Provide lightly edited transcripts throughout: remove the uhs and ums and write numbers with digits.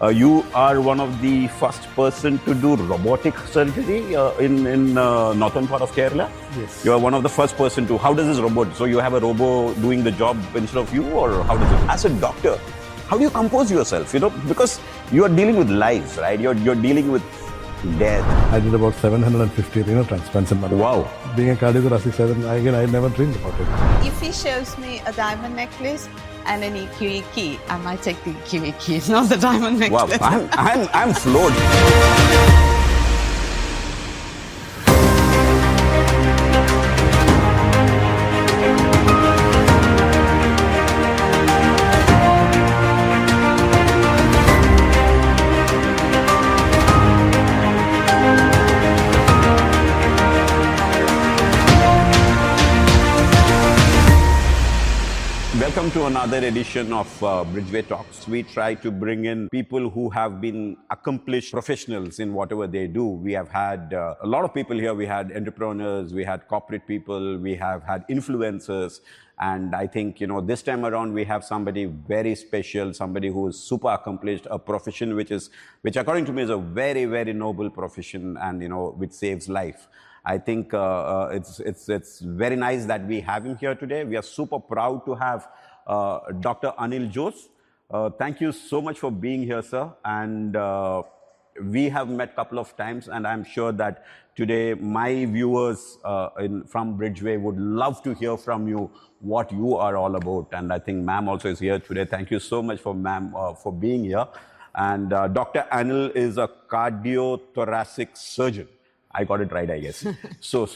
You are one of the first person to do robotic surgery in northern part of Kerala. Yes. You are one of the first person to. How does this robot? So you have a robo doing the job instead of you, or how does it? As a doctor, how do you compose yourself? Because you are dealing with lives, right? You're dealing with death. I did about 750 renal transplants in my life. Wow. Being a cardiothoracic surgeon, again, I never dreamed about it. If he shows me a diamond necklace and an EQE key, I might take the EQE key, not the diamond Wow, necklace. I'm floored. Welcome to another edition of Bridgeway Talks. We try to bring in people who have been accomplished professionals in whatever they do. We have had a lot of people here. We had entrepreneurs, we had corporate people, we have had influencers. And I think, this time around we have somebody very special, somebody who is super accomplished, a profession which according to me is a very, very noble profession and, which saves life. I think it's very nice that we have him here today. We are super proud to have Dr. Anil Jose. Thank you so much for being here, sir. And we have met a couple of times, and I'm sure that today my viewers from Bridgeway would love to hear from you what you are all about. And I think ma'am also is here today. Thank you so much for ma'am for being here. And Dr. Anil is a cardiothoracic surgeon. I got it right, I guess. So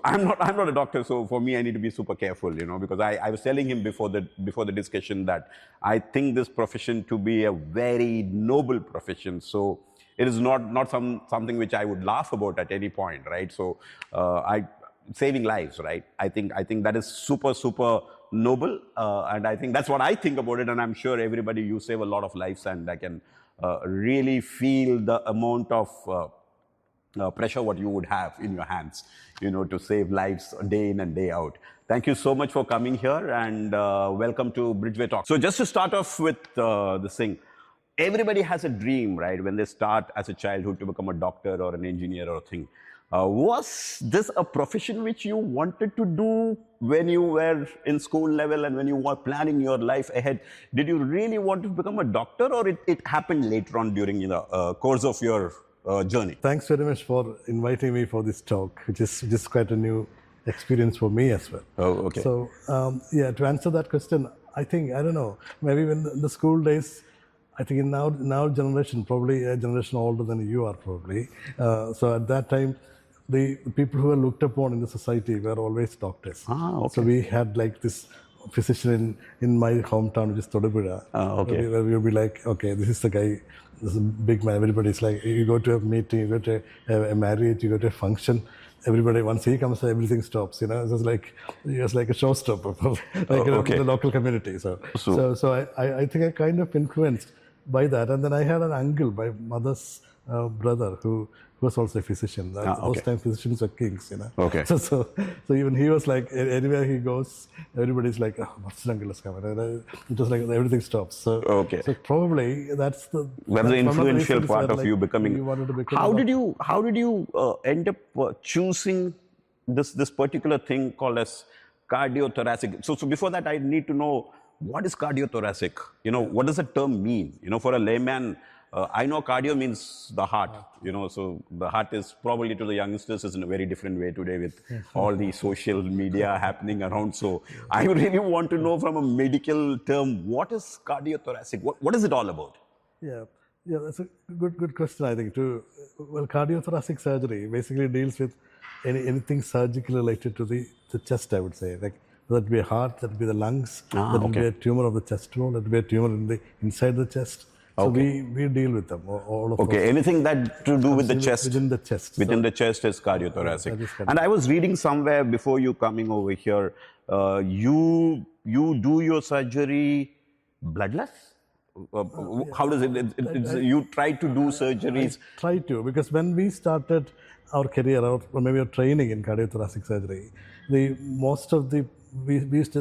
I'm not a doctor. So for me, I need to be super careful, because I was telling him before the discussion that I think this profession to be a very noble profession. So it is not something which I would laugh about at any point, right? So saving lives, right? I think that is super noble, and I think that's what I think about it. And I'm sure everybody, you save a lot of lives, and I can really feel the amount of pressure what you would have in your hands, to save lives day in and day out. Thank you so much for coming here, and welcome to Bridgeway Talks. So just to start off with this thing, everybody has a dream, right? When they start as a childhood to become a doctor or an engineer or a thing. Was this a profession which you wanted to do when you were in school level and when you were planning your life ahead? Did you really want to become a doctor, or it happened later on during the course of your journey? Thanks very much for inviting me for this talk, which is quite a new experience for me as well. Oh, okay. So, to answer that question, I don't know, maybe when in the school days, I think in now generation, probably a generation older than you are probably. So at that time, the people who were looked upon in the society were always doctors. Okay. So we had like this physician in my hometown, which is Todupuzha. Okay. Where we would be like, okay, this is the guy, this is a big man. Everybody's like, you go to a meeting, you go to a marriage, you go to a function. Everybody, once he comes, everything stops. It's just like a showstopper, in the local community. So I think I kind of influenced by that. And then I had an uncle, my mother's brother, who was also a physician. Those times physicians were kings, Okay. So even he was like, anywhere he goes, everybody's like, oh, what's the uncle is coming? And it was like everything stops. So probably that's the influential part of you becoming. You wanted to become How did you end up choosing this particular thing called as cardiothoracic? So before that, I need to know, what is cardiothoracic? What does the term mean? For a layman, I know cardio means the heart, so the heart is probably to the youngsters is in a very different way today with all the social media happening around. So I really want to know from a medical term, what is cardiothoracic? What is it all about? Yeah, that's a good question, I think, too. Well, cardiothoracic surgery basically deals with anything surgically related to the chest, I would say. Like, that be a heart, that be the lungs, that will be a tumor of the chest wall, that will be a tumor inside the chest. So we deal with them, all of those. Anything that to do with the chest. Within the chest. Within the chest is cardiothoracic. And I was reading somewhere before you coming over here, you do your surgery bloodless? How does it, you try to do surgeries? I try to, because when we started our career, or maybe our training in cardiothoracic surgery,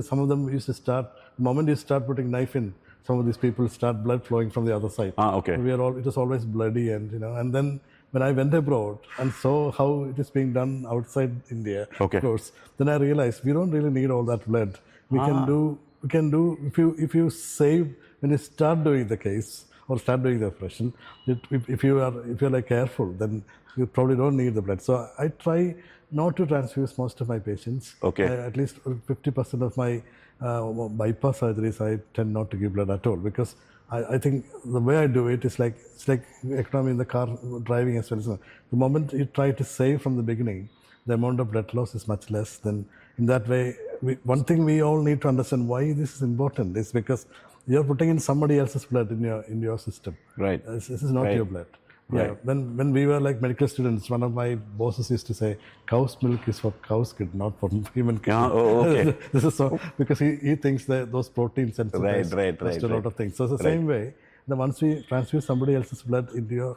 some of them used to start, the moment you start putting knife in, some of these people start blood flowing from the other side. Okay. It was always bloody, and and then when I went abroad and saw how it is being done outside India, Okay. of course, then I realized we don't really need all that blood. We can do if you save when you start doing the case or start doing the operation. If you're like careful, then you probably don't need the blood. So I try not to transfuse most of my patients. Okay. At least 50% of my bypass surgeries, I tend not to give blood at all, because I think the way I do it is it's like economy in the car driving as well. So the moment you try to save from the beginning, the amount of blood loss is much less. Then in that way, one thing we all need to understand why this is important is because you're putting in somebody else's blood in your system. Right. This is not your blood. Yeah. Right. When we were like medical students, one of my bosses used to say, "Cow's milk is for cow's kid, not for human kid." Okay. This is so because he thinks that those proteins and Right. a lot of things. So it's the same way. Then once we transfuse somebody else's blood into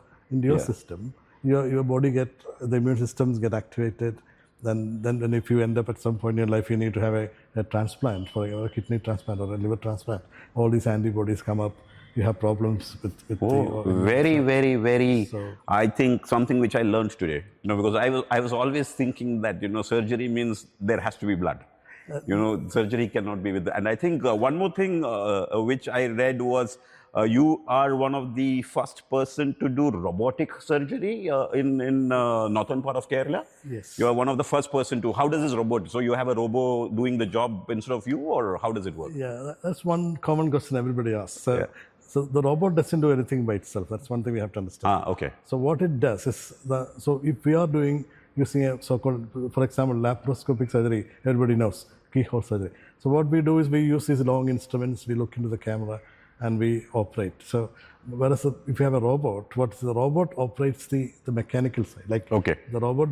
your system, your body the immune systems get activated. Then if you end up at some point in your life, you need to have a transplant, for a kidney transplant or a liver transplant. All these antibodies come up. You have problems with very. I think something which I learned today, because I was always thinking that surgery means there has to be blood. Surgery cannot be with. And I think one more thing which I read was you are one of the first person to do robotic surgery in northern part of Kerala. Yes. You are one of the first person to. How does this robot? So you have a robo doing the job instead of you, or how does it work? Yeah, that's one common question everybody asks. So the robot doesn't do anything by itself. That's one thing we have to understand. Okay. So what it does is, so if we are using a so-called, for example, laparoscopic surgery, everybody knows, keyhole surgery. So what we do is we use these long instruments, we look into the camera, and we operate. So whereas if you have a robot, the robot operates the mechanical side. Like the robot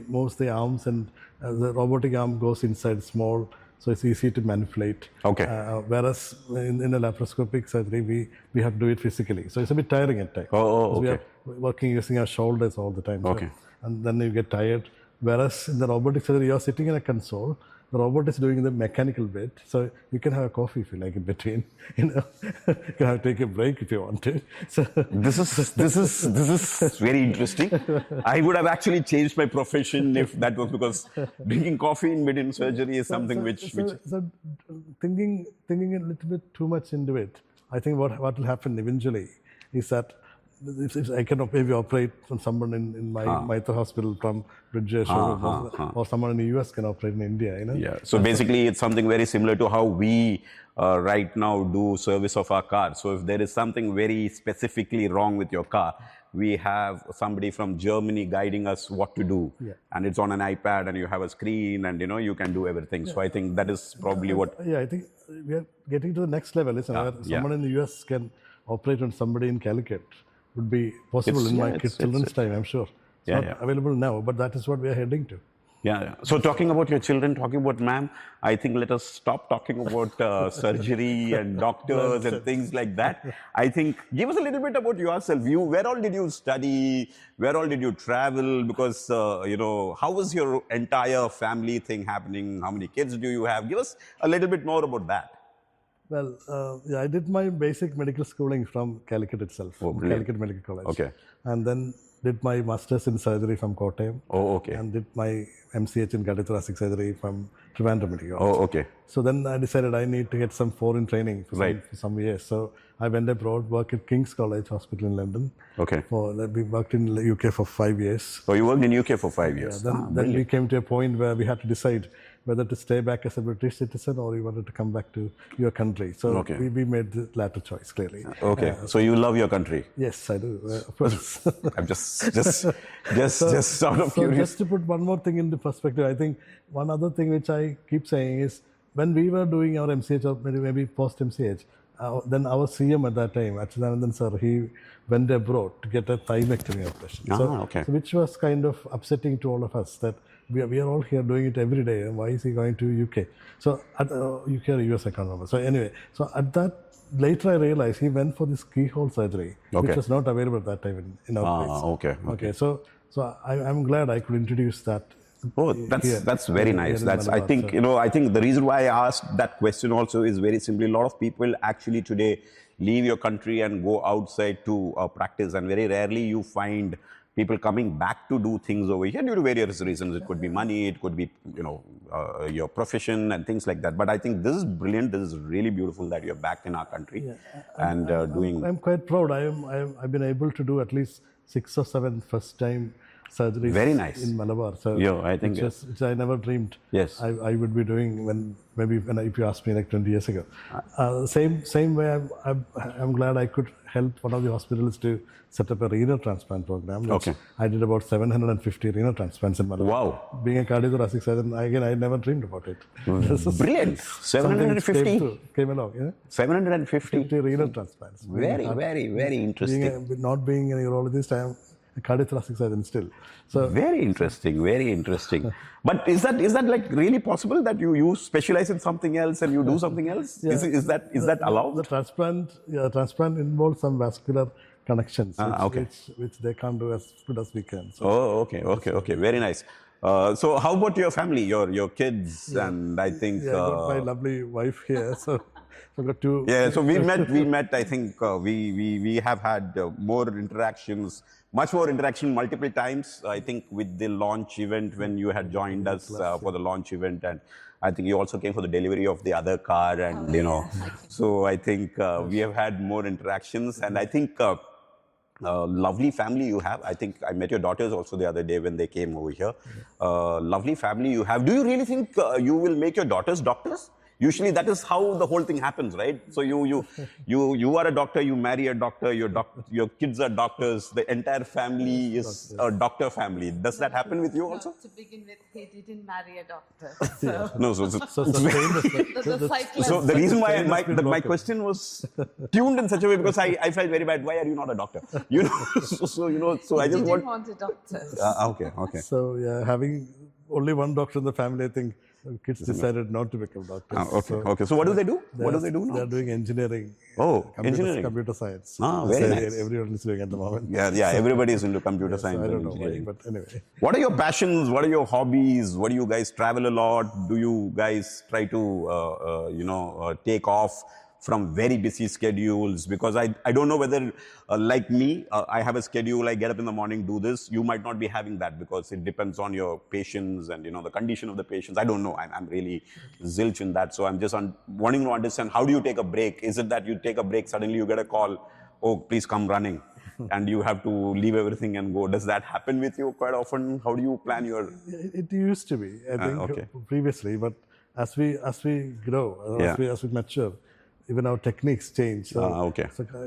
moves the arms, and the robotic arm goes inside small, so it's easy to manipulate. Okay. Whereas in a laparoscopic surgery, we have to do it physically. So it's a bit tiring at times. We are working using our shoulders all the time. Okay. And then you get tired. Whereas in the robotic surgery, you're sitting in a console. The robot is doing the mechanical bit, so you can have a coffee if you like in between. You can have to take a break if you want to. So this is very interesting. I would have actually changed my profession if that was, because drinking coffee in between surgery is something which thinking a little bit too much into it. I think what will happen eventually is that if I can maybe operate on someone in my Maitha hospital from Bridgeway, or someone in the US can operate in India. Yeah. So basically, it's something very similar to how we right now do service of our car. So if there is something very specifically wrong with your car, we have somebody from Germany guiding us what to do, and it's on an iPad, and you have a screen, and you can do everything. So I think that is probably what. Yeah, I think we are getting to the next level. Where someone in the US can operate on somebody in Calicut. Would be possible in my children's time, I'm sure. It's not available now, but that is what we are heading to. Yeah. So talking about your children, talking about ma'am, I think let us stop talking about surgery and doctors and things like that. I think give us a little bit about yourself. Where all did you study? Where all did you travel? Because how was your entire family thing happening? How many kids do you have? Give us a little bit more about that. Well, I did my basic medical schooling from Calicut itself, Calicut Medical College. Okay. And then did my master's in surgery from Kottayam. Okay. And did my MCH in cardiothoracic surgery from Trivandrum Medical College. Okay. So then I decided I need to get some foreign training for some years. So I went abroad, worked at King's College Hospital in London. Okay. We worked in the UK for 5 years. So you worked in UK for 5 years. Yeah, then we came to a point where we had to decide whether to stay back as a British citizen or you wanted to come back to your country. So we made the latter choice, clearly. Okay. So you love your country? Yes, I do, of course. I'm just out of curiosity. Just to put one more thing into perspective, I think one other thing which I keep saying is when we were doing our MCH or maybe post-MCH, then our CM at that time, Achyutanandan sir, he went abroad to get a thymectomy operation. So which was kind of upsetting to all of us that we are all here doing it every day, and why is he going to UK? So at UK or US, I can't remember. So anyway, so at that, later I realized he went for this keyhole surgery, which was not available at that time in our place. Okay. So I'm glad I could introduce that Oh, that's very nice. That's, I think, I think the reason why I asked that question also is very simply, a lot of people actually today leave your country and go outside to practice, and very rarely you find people coming back to do things over here due to various reasons. It could be money, it could be, your profession and things like that. But I think this is brilliant. This is really beautiful that you're back in our country and doing. I'm quite proud. I've been able to do at least 6 or 7 first-time surgeries. Very nice. In Malabar. So yeah, I think which I never dreamed. Yes. I would be doing if you asked me like 20 years ago. Same way. I'm glad I could help one of the hospitals to set up a renal transplant program. Okay. I did about 750 renal transplants in Malabar. Wow. Being a cardiothoracic surgeon, again, I never dreamed about it. Brilliant. 750 came along. Yeah. 750 renal transplants. Very interesting. Not being a urologist, I am a cardiothoracic surgeon still. So very interesting. But is that like really possible that you specialize in something else and you do something else? Yeah. Is that allowed? The transplant involves some vascular connections, which they can't do as good as we can. So. Oh, okay. Very nice. So how about your family, your kids, and I think I got my lovely wife here. So I've got 2. Yeah. So we met. I think we have had much more interaction multiple times. I think with the launch event when you had joined us for the launch event, and I think you also came for the delivery of the other car, and so I think we have had more interactions, and I think. Lovely family you have. I think I met your daughters also the other day when they came over here. Lovely family you have. Do you really think you will make your daughters doctors? Usually that is how the whole thing happens, right? So you are a doctor, you marry a doctor, your kids are doctors, the entire family is a doctor family. Does that happen with you also? To begin with, he didn't marry a doctor. So the reason why my question was tuned in such a way because I felt very bad. Why are you not a doctor? So I just want a doctor. Okay. So having only one doctor in the family, I think kids decided not to become doctors. Okay. So what do they do? What do they do now? They're doing engineering. Oh, engineering. Computer science. Very nice. Everyone is doing at the moment. Yeah. Everybody is into computer science. I don't and know engineering. why, but anyway. What are your passions? What are your hobbies? What do you guys travel a lot? Do you guys try to, take off from very busy schedules? Because I don't know whether, like me, I have a schedule, I get up in the morning, do this. You might not be having that because it depends on your patients and, the condition of the patients. I don't know. I'm really zilch in that. So I'm just wanting to understand, how do you take a break? Is it that you take a break, suddenly you get a call, oh, please come running, and you have to leave everything and go? Does that happen with you quite often? How do you plan your... It used to be, I think, previously, but as we grow, as we mature, even our techniques change. So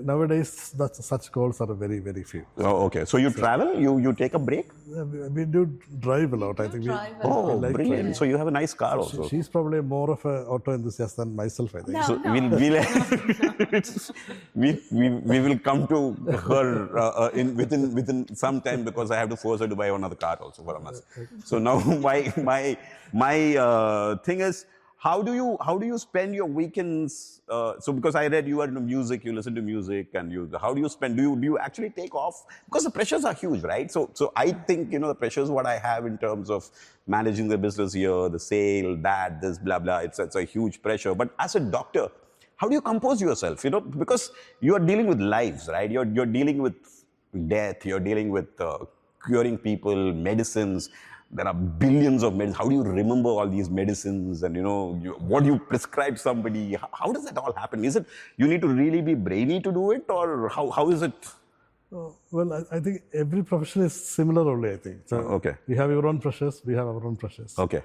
nowadays, such calls are very, very few. Oh, okay. So you travel? You take a break? We do drive a lot. I think. Like brilliant. So you have a nice car also. She's probably more of an auto enthusiast than myself, I think. No, so we will come to her within some time because I have to force her to buy another car also for a month. So now my thing is, how do you spend your weekends? So because I read you are into music, you listen to music, and how do you spend? Do you actually take off? Because the pressures are huge, right? So I think the pressures what I have in terms of managing the business here, the sale, this blah blah. It's a huge pressure. But as a doctor, how do you compose yourself? Because you are dealing with lives, right? You're dealing with death. You're dealing with curing people, medicines. There are billions of medicines. How do you remember all these medicines? And what do you prescribe somebody? How does that all happen? Is it you need to really be brainy to do it, or how is it? Well, I think every profession is similar only, I think. So you have your own pressures, we have our own pressures. Okay.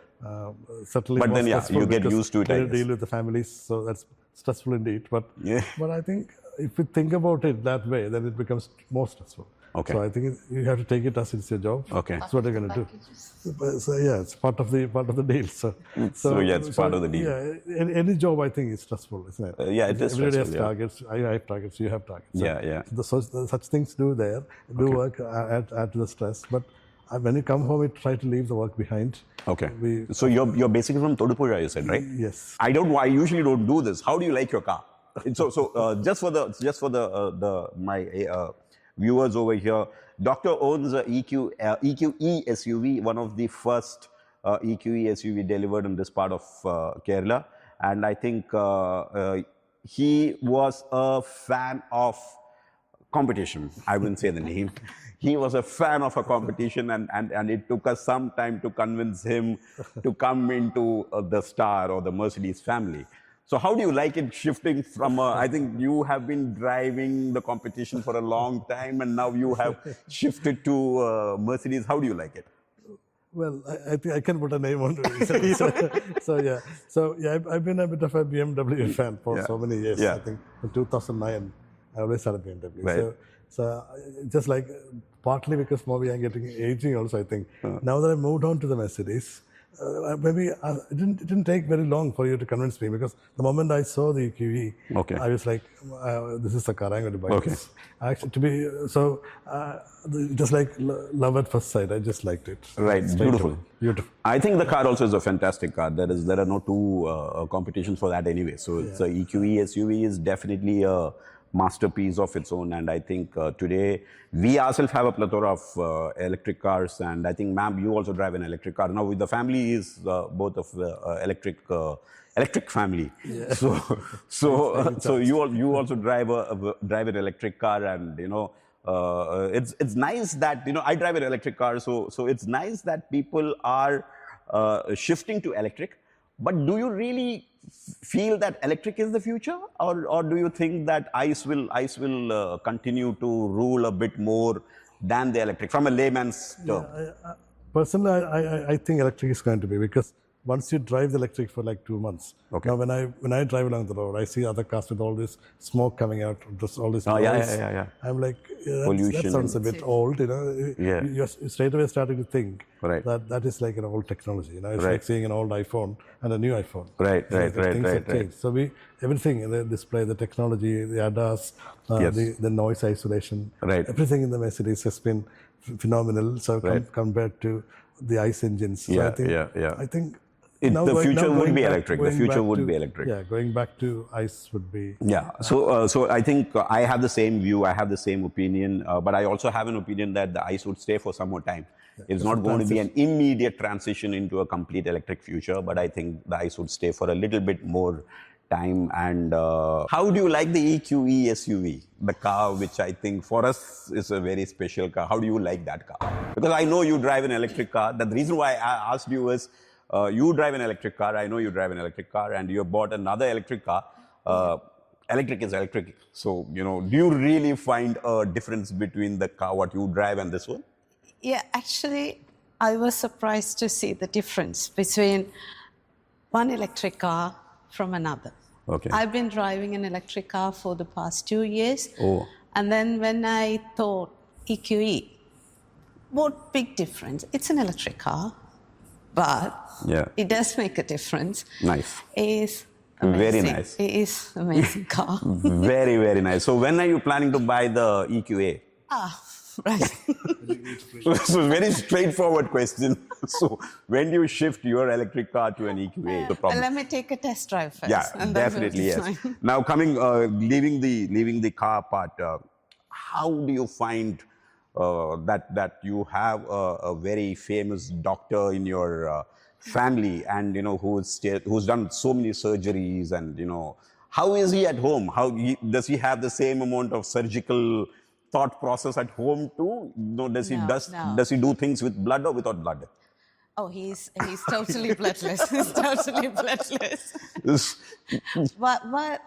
Certainly. But then you get used to it. You deal with the families, so that's stressful indeed. But I think if you think about it that way, then it becomes more stressful. Okay. So I think you have to take it as it's your job. Okay. That's what you're going to do. So it's part of the deal. So it's part of the deal. Yeah, any job I think is stressful, isn't it? It is Everybody has stressful, targets. I have targets. You have targets. So such things do work, add to the stress. But when you come home, you try to leave the work behind. Okay. So you're basically from Todupuzha, you said, right? Yes. I usually don't do this. How do you like your car? So just for my viewers over here, Doctor owns a EQE SUV, one of the first EQE SUV delivered in this part of Kerala. And I think he was a fan of competition. I wouldn't say the name. He was a fan of a competition, and it took us some time to convince him to come into the Star or the Mercedes family. So how do you like it shifting from, I think you have been driving the competition for a long time, and now you have shifted to Mercedes. How do you like it? Well, I think I can put a name on it. So I've been a bit of a BMW fan for so many years. I think in 2009, I always had a BMW. Right. So just like partly because maybe I'm getting aging also, I think. Now that I moved on to the Mercedes, maybe it didn't take very long for you to convince me, because the moment I saw the EQE, I was like, this is the car I'm going to buy. This. Actually, just like love at first sight, I just liked it. Right, beautiful. Beautiful. I think the car also is a fantastic car. There are no two competitions for that anyway. So it's a EQE SUV is definitely a masterpiece of its own, and I think today we ourselves have a plethora of electric cars, and I think, ma'am, you also drive an electric car. Now, with the family is both of electric family. Yeah. So you also drive an electric car, and it's nice that I drive an electric car. So it's nice that people are shifting to electric. But do you really feel that electric is the future, or do you think that ICE will continue to rule a bit more than the electric, from a layman's term? Personally, I think electric is going to be, because once you drive the electric for like 2 months. Now, when I drive along the road, I see other cars with all this smoke coming out, just all this noise. I'm like, pollution. That sounds a bit old, You're straight away starting to think that is like an old technology. It's like seeing an old iPhone and a new iPhone. Things have changed. So everything, the display, the technology, the ADAS, the noise isolation, everything in the Mercedes has been phenomenal. So compared to the ICE engines. So I think the future would be electric. The future would be electric. Yeah, going back to ICE would be... Yeah, so I think I have the same view, I have the same opinion, but I also have an opinion that the ICE would stay for some more time. It's not going to be an immediate transition into a complete electric future, but I think the ICE would stay for a little bit more time. And how do you like the EQE SUV, the car which I think for us is a very special car? How do you like that car? Because I know you drive an electric car. The reason why I asked you is, you drive an electric car, I know you drive an electric car, and you have bought another electric car. Electric is electric. So, do you really find a difference between the car, what you drive, and this one? Yeah, actually, I was surprised to see the difference between one electric car from another. I've been driving an electric car for the past 2 years. And then when I thought EQE, what big difference? It's an electric car. But it does make a difference. Nice. It is amazing. Very nice. It is an amazing car. Very, very nice. So when are you planning to buy the EQA? Right. So very straightforward question. So when do you shift your electric car to an EQA? The problem. Let me take a test drive first. Yeah, definitely, yes. Now leaving the car part, how do you find that you have a very famous doctor in your family, and who's done so many surgeries, and how is he at home? Does he have the same amount of surgical thought process at home too? Does he do things with blood or without blood? Oh, he's totally bloodless. He's totally bloodless. But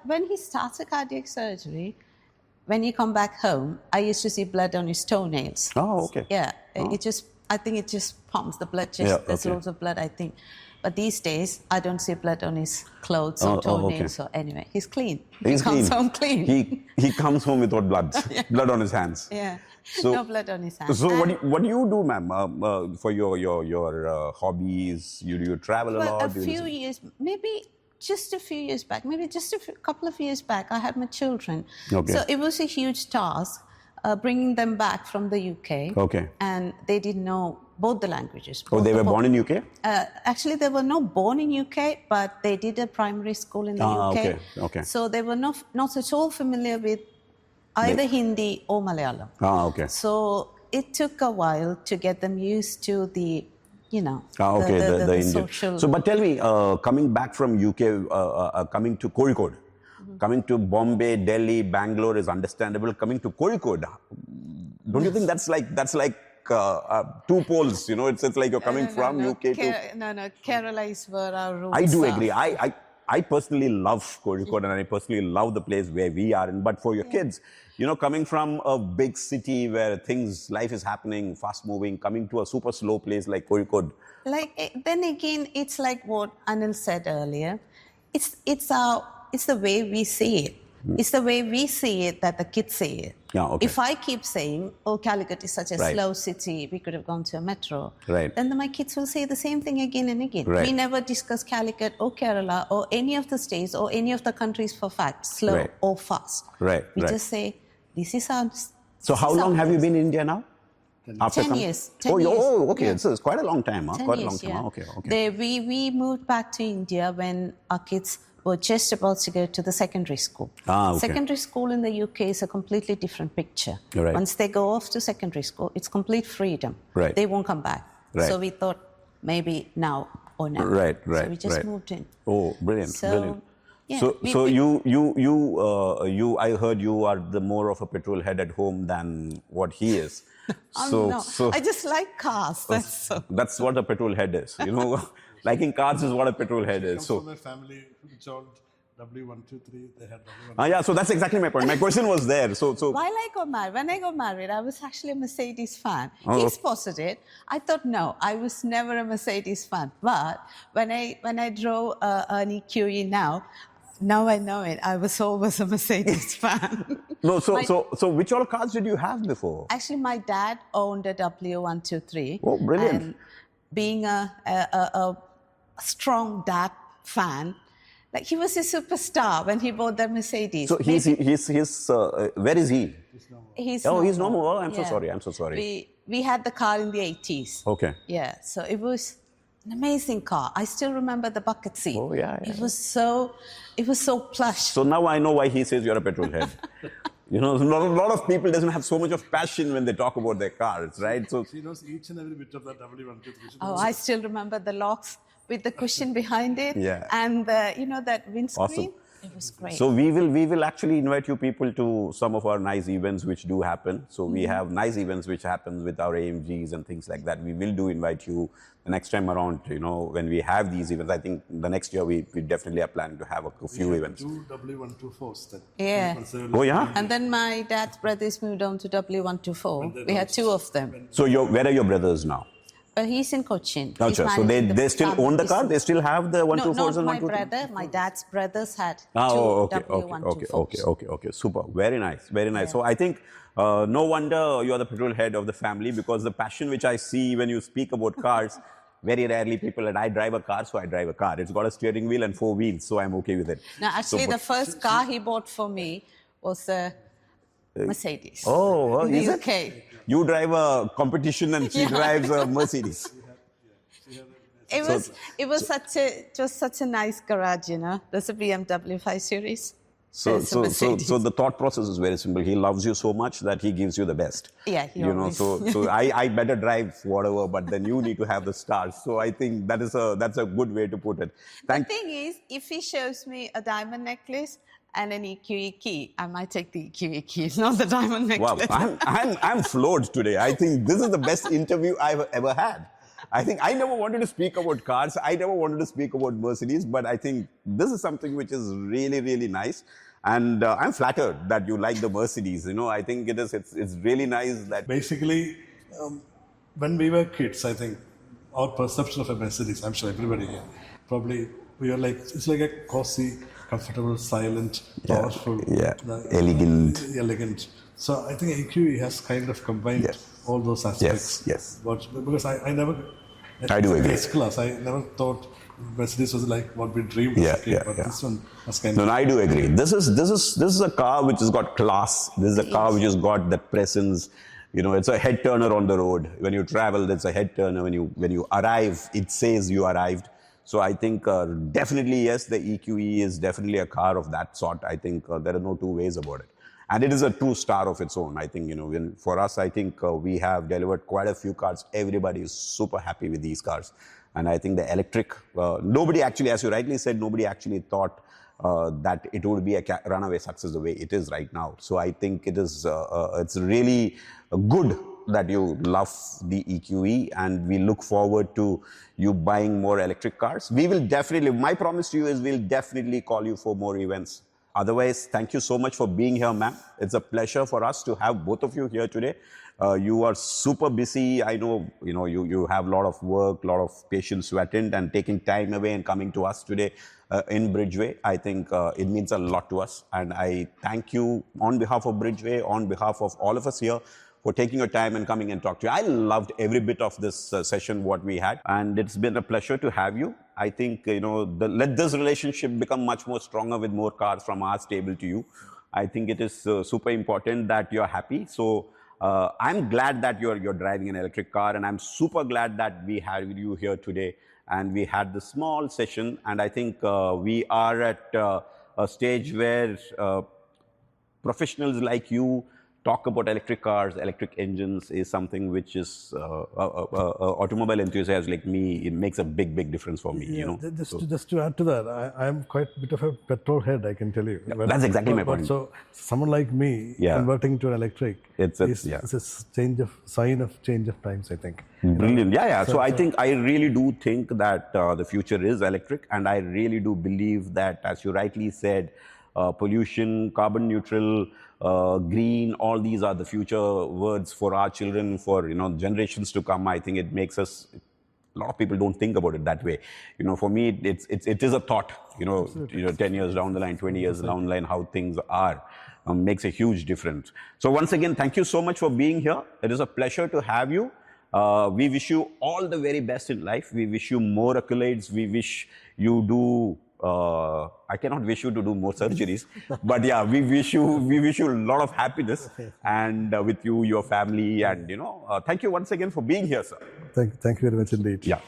when he starts a cardiac surgery, when you come back home, I used to see blood on his toenails. Oh, okay. Yeah, I think it just pumps the blood. There's loads of blood, I think. But these days, I don't see blood on his clothes or toenails or anyway. He's clean. He comes home clean. He comes home without blood. Blood on his hands. Yeah. So, no blood on his hands. So what do you do, ma'am, for your hobbies? You travel a lot? A few years, maybe just a few years back, maybe just a couple of years back, I had my children. So it was a huge task bringing them back from the UK. And they didn't know both the languages. They were born in UK? Actually, they were not born in UK, but they did a primary school in the UK. So they were not at all familiar with either Hindi or Malayalam. So it took a while to get them used to the you know, Okay, the Indian. social. So, but tell me, coming back from UK, coming to Kozhikode, coming to Bombay, Delhi, Bangalore is understandable. Coming to Kozhikode, don't you think that's like two poles? You know, it's like you're coming from UK to. No, Kerala is where our roots I do are. agree. I personally love Kozhikode and I personally love the place where we are in. But for your kids, you know, coming from a big city where life is happening, fast moving, coming to a super slow place like Kozhikode. Then again, it's like what Anil said earlier. It's the way we see it. It's the way we see it that the kids see it. Yeah, okay. If I keep saying, "Oh, Calicut is such a slow city, we could have gone to a metro," right, then my kids will say the same thing again and again. Right. We never discuss Calicut or Kerala or any of the states or any of the countries for facts, slow or fast. Right. We just say, "This is our." So, how long have you been in India now? 10 years. 10 years. Oh, okay. Yeah. It's quite a long time. 10 quite years, a long time. yeah. Okay. We moved back to India when our kids were just about to go to the secondary school. Okay. Secondary school in the UK is a completely different picture. Right. Once they go off to secondary school, it's complete freedom. Right. They won't come back. Right. So we thought maybe now or never. Right. So we just moved in. Oh, brilliant. So, yeah, so I heard you are the more of a petrol head at home than what he is. No, I just like cars. That's what a petrol head is. You know, liking cars is what a petrol head is. So from a family which owned W123, they had W123. Yeah, so that's exactly my point. My question was there. So while when I got married, I was actually a Mercedes fan. He spotted it. I thought, no, I was never a Mercedes fan. But when I drove an EQE now I know it. I was always a Mercedes fan. No, so which all cars did you have before? Actually, my dad owned a W123. Oh, brilliant! And being a strong dad fan, like he was a superstar when he bought that Mercedes. So he's where is he? He's no more. Oh, I'm so sorry. We had the car in the 80s. Okay. Yeah, so it was an amazing car. I still remember the bucket seat. Oh, yeah. It was so plush. So now I know why he says you're a petrol head. You know, a lot of people doesn't have so much of passion when they talk about their cars, right? So she knows each and every bit of that W123. Oh, I still remember the locks with the cushion behind it. Yeah. And that windscreen. Awesome. It was great. So we will actually invite you people to some of our nice events which do happen. So we have nice events which happen with our AMGs and things like that. We will invite you the next time around, you know, when we have these events. I think the next year we definitely are planning to have a few events. Two W124s then. Yeah. Oh, yeah? And then my dad's brothers moved on to W124. We had two of them. So where are your brothers now? But he's in Cochin. Gotcha. So they still own the car? They still have the 124s and 124s? My dad's brothers had two W124s. Okay. Super. Very nice. Yeah. So I think no wonder you're the petrol head of the family, because the passion which I see when you speak about cars, very rarely people, and I drive a car, so I drive a car. It's got a steering wheel and 4 wheels, so I'm okay with it. No, actually, the first car he bought for me was a Mercedes. Oh, in is the it? UK. You drive a competition and she drives a Mercedes. It was such a nice garage, you know. There's a BMW 5 Series. So the thought process is very simple. He loves you so much that he gives you the best. Yeah, so I better drive whatever, but then you need to have the stars. So I think that's a good way to put it. The thing is, if he shows me a diamond necklace and an EQE key, I might take the EQE key, not the diamond necklace. Wow, I'm floored today. I think this is the best interview I've ever had. I think I never wanted to speak about cars. I never wanted to speak about Mercedes, but I think this is something which is really, really nice. And I'm flattered that you like the Mercedes. You know, I think it's really nice that... Basically, when we were kids, I think our perception of a Mercedes, I'm sure everybody here, probably we are like, it's like a cozy, comfortable, silent, powerful, elegant. So I think EQE has kind of combined all those aspects. Yes. But because I never, I do agree. S-Class, I never thought Mercedes was like what we dreamed. But this one was kind of... No, I do agree. This is a car which has got class. This is a car which has got that presence. You know, it's a head turner on the road. When you travel, it's a head turner. When you arrive, it says you arrived. So I think definitely, yes, the EQE is definitely a car of that sort. I think there are no two ways about it. And it is a true star of its own. I think, for us, I think we have delivered quite a few cars. Everybody is super happy with these cars. And I think the electric, nobody actually, as you rightly said, nobody actually thought that it would be a runaway success the way it is right now. So I think it's really good that you love the EQE, and we look forward to you buying more electric cars. We will definitely, my promise to you is we'll definitely call you for more events. Otherwise, thank you so much for being here, ma'am. It's a pleasure for us to have both of you here today. You are super busy. I know, you have a lot of work, a lot of patients to attend, and taking time away and coming to us today in Bridgeway. I think it means a lot to us. And I thank you on behalf of Bridgeway, on behalf of all of us here, for taking your time and coming and talk to you. I loved every bit of this session, what we had, and it's been a pleasure to have you. I think, let this relationship become much more stronger with more cars from our stable to you. I think it is super important that you're happy. So I'm glad that you're driving an electric car, and I'm super glad that we had you here today, and we had this small session. And I think we are at a stage where professionals like you talk about electric cars, electric engines is something which is automobile enthusiasts like me, it makes a big difference for me. Just to add to that, I'm quite a bit of a petrol head, I can tell you. Yeah, that's exactly my point. So someone like me converting to an electric is a sign of change of times, I think. Brilliant. So I think, I really do think that the future is electric, and I really do believe that, as you rightly said, pollution, carbon neutral, green, all these are the future words for our children, for generations to come. I think it makes us, a lot of people don't think about it that way. For me, it is a thought, 10 years down the line, 20 years down the line, how things are, makes a huge difference. So once again, thank you so much for being here. It is a pleasure to have you. We wish you all the very best in life. We wish you more accolades. We wish you do, I cannot wish you to do more surgeries, but yeah, we wish you a lot of happiness, and with you, your family, and thank you once again for being here, sir. Thank you very much indeed. Yeah.